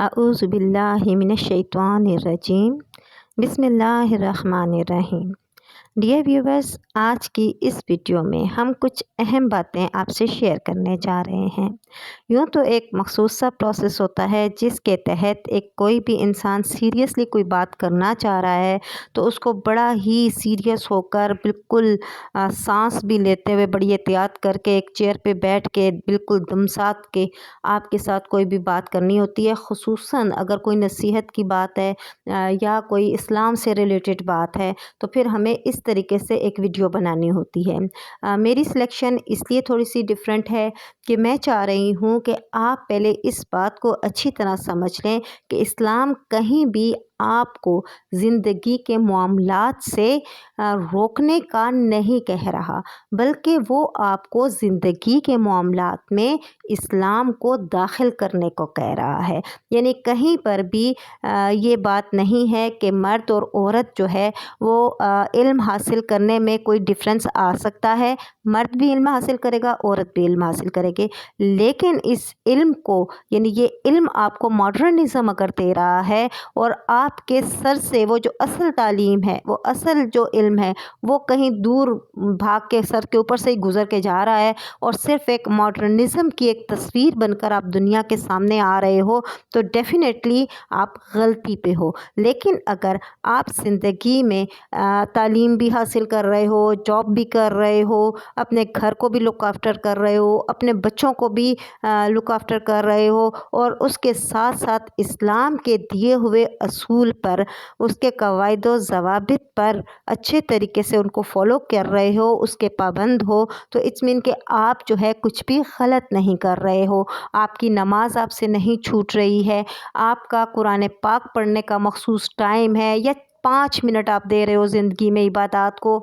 अऊज़ु बिल्लाहि मिनश्शैतानिर्रजीम बिस्मिल्लाहिर्रहमानिर्रहीम। Dear viewers, आज की इस वीडियो में हम कुछ अहम बातें आपसे शेयर करने जा रहे हैं। यूँ तो एक मखसूस सा प्रोसेस होता है जिसके तहत एक कोई भी इंसान सीरियसली कोई बात करना चाह रहा है तो उसको बड़ा ही सीरियस होकर बिल्कुल सांस भी लेते हुए बड़ी एहतियात करके एक चेयर पे बैठ के बिल्कुल दम साध के आपके साथ कोई भी बात करनी होती है। ख़ुसूसन अगर कोई नसीहत की बात है या कोई इस्लाम से रिलेटेड बात है तो फिर हमें इस तरीके से एक वीडियो बनानी होती है। मेरी सिलेक्शन इसलिए थोड़ी सी डिफरेंट है कि मैं चाह रही हूँ कि आप पहले इस बात को अच्छी तरह समझ लें कि इस्लाम कहीं भी आपको ज़िंदगी के मामलात से रोकने का नहीं कह रहा, बल्कि वो आपको ज़िंदगी के मामलात में इस्लाम को दाखिल करने को कह रहा है। यानी कहीं पर भी ये बात नहीं है कि मर्द और औरत जो है वो इल्म हासिल करने में कोई डिफरेंस आ सकता है। मर्द भी इल्म हासिल करेगा, औरत भी इल्म हासिल करेगी, लेकिन इस इल्म को यानी ये इल्म आपको मॉडर्निज़म अगर दे रहा है और आपके सर से वो जो असल तालीम है, वो असल जो इल्म है वो कहीं दूर भाग के सर के ऊपर से ही गुज़र के जा रहा है और सिर्फ एक मॉडर्निज़म की एक तस्वीर बनकर आप दुनिया के सामने आ रहे हो, तो डेफ़िनेटली आप गलती पे हो। लेकिन अगर आप ज़िंदगी में तालीम भी हासिल कर रहे हो, जॉब भी कर रहे हो, अपने घर को भी लुक आफ्टर कर रहे हो, अपने बच्चों को भी लुक आफ्टर कर रहे हो और उसके साथ साथ इस्लाम के दिए हुए असूल पर, उसके कवायद व ज़वाबित पर अच्छे तरीके से उनको फॉलो कर रहे हो, उसके पाबंद हो, तो इट्स मीन कि आप जो है कुछ भी गलत नहीं कर रहे हो। आपकी नमाज आपसे नहीं छूट रही है, आपका कुरान पाक पढ़ने का मखसूस टाइम है या 5 मिनट आप दे रहे हो ज़िंदगी में इबादत को,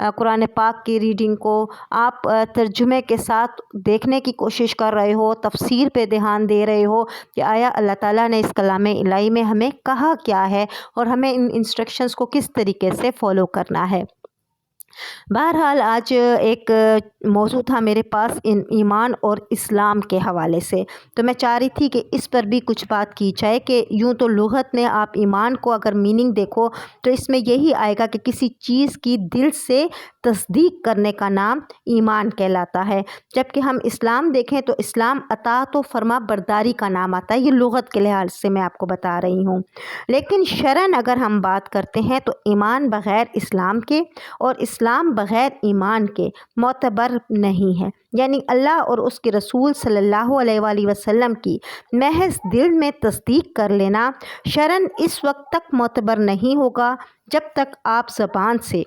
कुरान पाक की रीडिंग को आप तर्जुमे के साथ देखने की कोशिश कर रहे हो, तफसीर पे ध्यान दे रहे हो कि आया अल्लाह ताला ने इस कलाम इलाही में हमें कहा क्या है और हमें इन इंस्ट्रक्शंस को किस तरीके से फ़ॉलो करना है। बहरहाल आज एक मौजू था मेरे पास ईमान और इस्लाम के हवाले से, तो मैं चाह रही थी कि इस पर भी कुछ बात की जाए कि यूँ तो लुग़त में आप ईमान को अगर मीनिंग देखो तो इसमें यही आएगा कि किसी चीज़ की दिल से तस्दीक करने का नाम ईमान कहलाता है, जबकि हम इस्लाम देखें तो इस्लाम अताअत व फर्मा बरदारी का नाम आता है। ये लुग़त के लिहाज से मैं आपको बता रही हूँ। लेकिन शरअन अगर हम बात करते हैं तो ईमान बग़ैर इस्लाम के और इस्लाम बग़ैर ईमान के मोतबर नहीं है। यानी अल्लाह और उसके रसूल सल्लल्लाहु अलैहि वसल्लम की महज दिल में तस्दीक कर लेना शरअन इस वक्त तक मोतबर नहीं होगा जब तक आप ज़बान से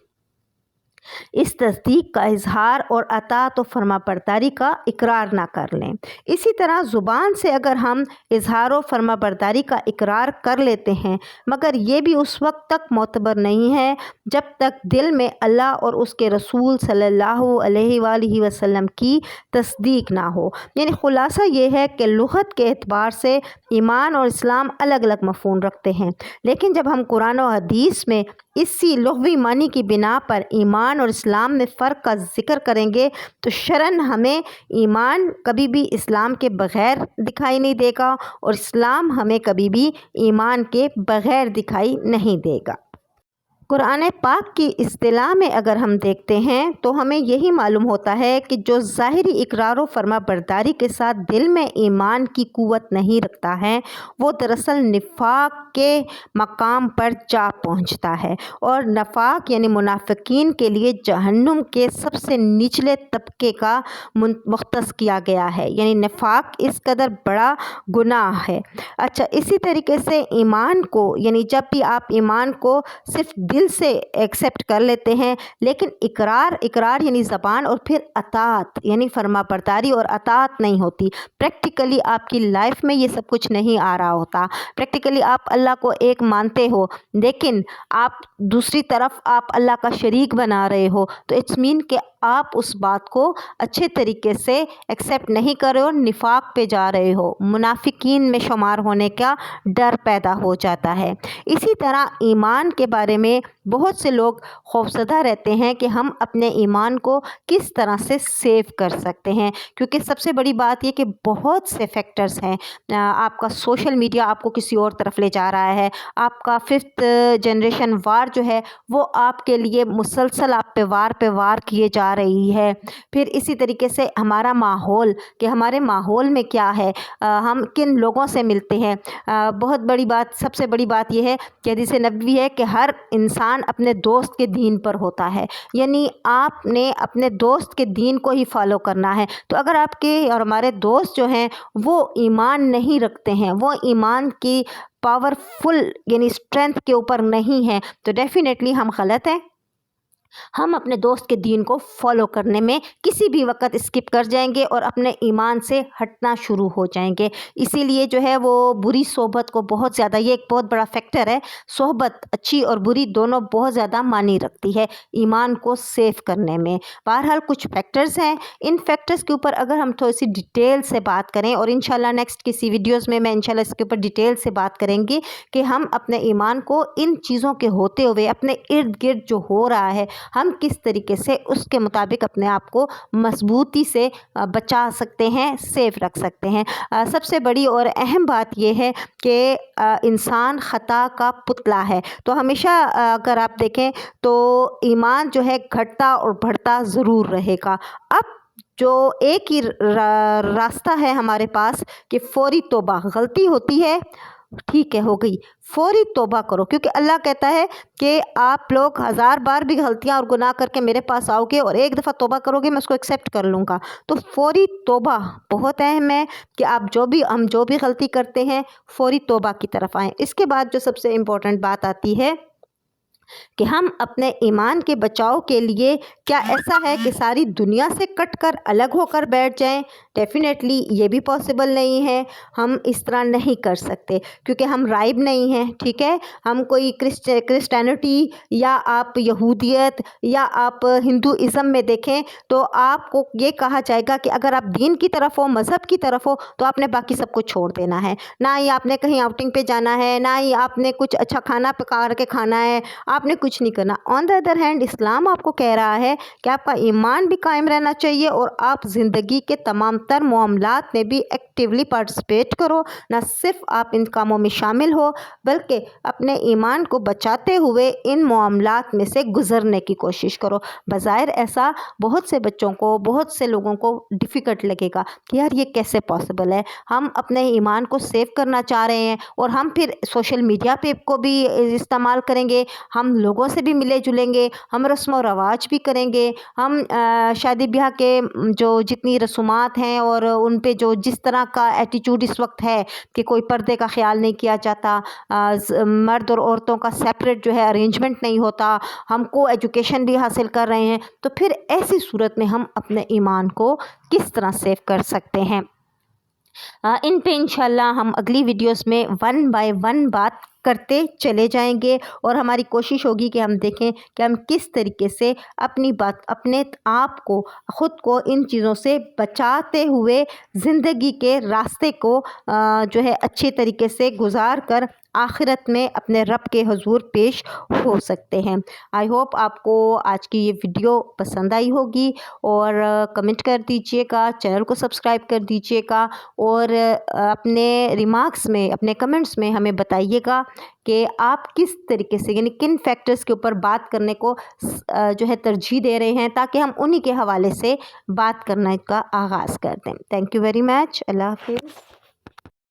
इस तस्दीक का इजहार और अताअत व फर्माबरदारी का इकरार ना कर लें। इसी तरह ज़ुबान से अगर हम इजहार व फर्माबरदारी का इकरार कर लेते हैं, मगर ये भी उस वक्त तक मोतबर नहीं है जब तक दिल में अल्लाह और उसके रसूल सल्लल्लाहु अलैहि वसल्लम की तस्दीक ना हो। यानी ख़ुलासा ये है कि लुग़त के एतबार से ईमान और इस्लाम अलग अलग मफ़हूम रखते हैं, लेकिन जब हम कुरान और हदीस में इसी लुग़वी मानी की बिना पर ईमान और इस्लाम में फ़र्क का ज़िक्र करेंगे तो शरअन हमें ईमान कभी भी इस्लाम के बग़ैर दिखाई नहीं देगा और इस्लाम हमें कभी भी ईमान के बग़ैर दिखाई नहीं देगा। कुरान पाक की इस्तिलाह में अगर हम देखते हैं तो हमें यही मालूम होता है कि जो ज़ाहिरी इकरार व फर्मा बरदारी के साथ दिल में ईमान की क़ुव्वत नहीं रखता है वो दरअसल निफ़ाक़ के मकाम पर जा पहुंचता है और नफाक यानी मुनाफिकीन के लिए जहन्नुम के सबसे निचले तबके का मुख्तस किया गया है। यानी निफ़ाक़ इस कदर बड़ा गुनाह है। अच्छा, इसी तरीके से ईमान को यानी जब भी आप ईमान को सिर्फ दिल से एक्सेप्ट कर लेते हैं, लेकिन इकरार यानी ज़बान और फिर अताअत यानी फर्माबरदारी और अताअत नहीं होती। प्रैक्टिकली आपकी लाइफ में ये सब कुछ नहीं आ रहा होता। प्रैक्टिकली आप अल्लाह को एक मानते हो लेकिन आप दूसरी तरफ आप अल्लाह का शरीक बना रहे हो, तो इट्स मीन कि آپ اس بات کو اچھے طریقے سے ایکسیپٹ نہیں کر رہے ہو، نفاق پہ جا رہے ہو، منافقین میں شمار ہونے کا ڈر پیدا ہو جاتا ہے۔ اسی طرح ایمان کے بارے میں بہت سے لوگ خوفزدہ رہتے ہیں کہ ہم اپنے ایمان کو کس طرح سے سیو کر سکتے ہیں، کیونکہ سب سے بڑی بات یہ کہ بہت سے فیکٹرز ہیں۔ آپ کا سوشل میڈیا آپ کو کسی اور طرف لے جا رہا ہے، آپ کا 5th جنریشن وار جو ہے وہ آپ کے لیے مسلسل آپ پہ وار کیے جا رہی ہے۔ پھر اسی طریقے سے ہمارا ماحول، کہ ہمارے ماحول میں کیا ہے، ہم کن لوگوں سے ملتے ہیں۔ بہت بڑی بات، سب سے بڑی بات یہ ہے کہ حدیث نبوی ہے کہ ہر انسان اپنے دوست کے دین پر ہوتا ہے، یعنی آپ نے اپنے دوست کے دین کو ہی فالو کرنا ہے۔ تو اگر آپ کے اور ہمارے دوست جو ہیں وہ ایمان نہیں رکھتے ہیں، وہ ایمان کی پاورفل یعنی اسٹرینتھ کے اوپر نہیں ہے، تو ڈیفینیٹلی ہم غلط ہیں۔ ہم اپنے دوست کے دین کو فالو کرنے میں کسی بھی وقت اسکپ کر جائیں گے اور اپنے ایمان سے ہٹنا شروع ہو جائیں گے۔ اسی لیے جو ہے وہ بری صحبت کو بہت زیادہ، یہ ایک بہت بڑا فیکٹر ہے، صحبت اچھی اور بری دونوں بہت زیادہ معنی رکھتی ہے ایمان کو سیو کرنے میں۔ بہرحال کچھ فیکٹرز ہیں، ان فیکٹرز کے اوپر اگر ہم تھوڑی سی ڈیٹیل سے بات کریں، اور انشاءاللہ نیکسٹ کسی ویڈیوز میں انشاءاللہ اس کے اوپر ڈیٹیل سے بات کریں گی کہ ہم اپنے ایمان کو ان چیزوں کے ہوتے ہوئے اپنے ارد گرد جو ہو رہا ہے ہم کس طریقے سے اس کے مطابق اپنے آپ کو مضبوطی سے بچا سکتے ہیں، سیف رکھ سکتے ہیں۔ سب سے بڑی اور اہم بات یہ ہے کہ انسان خطا کا پتلا ہے، تو ہمیشہ اگر آپ دیکھیں تو ایمان جو ہے گھٹتا اور بڑھتا ضرور رہے گا۔ اب جو ایک ہی راستہ ہے ہمارے پاس کہ فوری توبہ، غلطی ہوتی ہے ٹھیک ہے ہو گئی، فوری توبہ کرو، کیونکہ اللہ کہتا ہے کہ آپ لوگ 1000 بار بھی غلطیاں اور گناہ کر کے میرے پاس آؤ گے اور ایک دفعہ توبہ کرو گے میں اس کو ایکسیپٹ کر لوں گا۔ تو فوری توبہ بہت اہم ہے کہ ہم جو بھی غلطی کرتے ہیں فوری توبہ کی طرف آئیں۔ اس کے بعد جو سب سے امپورٹنٹ بات آتی ہے کہ ہم اپنے ایمان کے بچاؤ کے لیے کیا ایسا ہے کہ ساری دنیا سے کٹ کر الگ ہو کر بیٹھ جائیں؟ ڈیفینیٹلی یہ بھی پاسبل نہیں ہے، ہم اس طرح نہیں کر سکتے کیونکہ ہم رائب نہیں ہیں، ٹھیک ہے؟ ہم کوئی کرسچینٹی یا آپ یہودیت یا آپ ہندوازم میں دیکھیں تو آپ کو یہ کہا جائے گا کہ اگر آپ دین کی طرف ہو، مذہب کی طرف ہو تو آپ نے باقی سب کو چھوڑ دینا ہے، نہ ہی آپ نے کہیں آؤٹنگ پہ جانا ہے، نہ ہی آپ نے کچھ اچھا کھانا پکا کے کھانا ہے، آپ نے کچھ نہیں کرنا۔ آن دا ادر ہینڈ اسلام آپ کو کہہ رہا ہے کہ آپ کا ایمان بھی قائم رہنا چاہیے اور آپ زندگی کے تمام تر معاملات میں بھی ایکٹیولی پارٹیسپیٹ کرو، نہ صرف آپ ان کاموں میں شامل ہو بلکہ اپنے ایمان کو بچاتے ہوئے ان معاملات میں سے گزرنے کی کوشش کرو۔ بظاہر ایسا بہت سے بچوں کو، بہت سے لوگوں کو ڈیفیکلٹ لگے گا کہ یار یہ کیسے پاسبل ہے، ہم اپنے ایمان کو سیو کرنا چاہ رہے ہیں اور ہم پھر سوشل میڈیا پہ کو بھی استعمال کریں گے، ہم لوگوں سے بھی ملے جلیں گے، ہم رسم و رواج بھی کریں گے، ہم شادی بیاہ کے جو جتنی رسومات ہیں اور ان پہ جو جس طرح کا ایٹیچیوڈ اس وقت ہے کہ کوئی پردے کا خیال نہیں کیا جاتا، مرد اور عورتوں کا سیپریٹ جو ہے ارینجمنٹ نہیں ہوتا، ہم کو ایجوکیشن بھی حاصل کر رہے ہیں، تو پھر ایسی صورت میں ہم اپنے ایمان کو کس طرح سیو کر سکتے ہیں؟ ان پہ انشاءاللہ ہم اگلی ویڈیوز میں 1 بائی 1 بات کرتے چلے جائیں گے اور ہماری کوشش ہوگی کہ ہم دیکھیں کہ ہم کس طریقے سے اپنے آپ کو، خود کو ان چیزوں سے بچاتے ہوئے زندگی کے راستے کو جو ہے اچھے طریقے سے گزار کر آخرت میں اپنے رب کے حضور پیش ہو سکتے ہیں۔ آئی ہوپ آپ کو آج کی یہ ویڈیو پسند آئی ہوگی اور کمنٹ کر دیجئے گا، چینل کو سبسکرائب کر دیجئے گا اور اپنے ریمارکس میں، اپنے کمنٹس میں ہمیں بتائیے گا کہ آپ کس طریقے سے، یعنی کن فیکٹرز کے اوپر بات کرنے کو جو ہے ترجیح دے رہے ہیں تاکہ ہم انہی کے حوالے سے بات کرنے کا آغاز کر دیں۔ تھینک یو ویری مچ، اللہ حافظ۔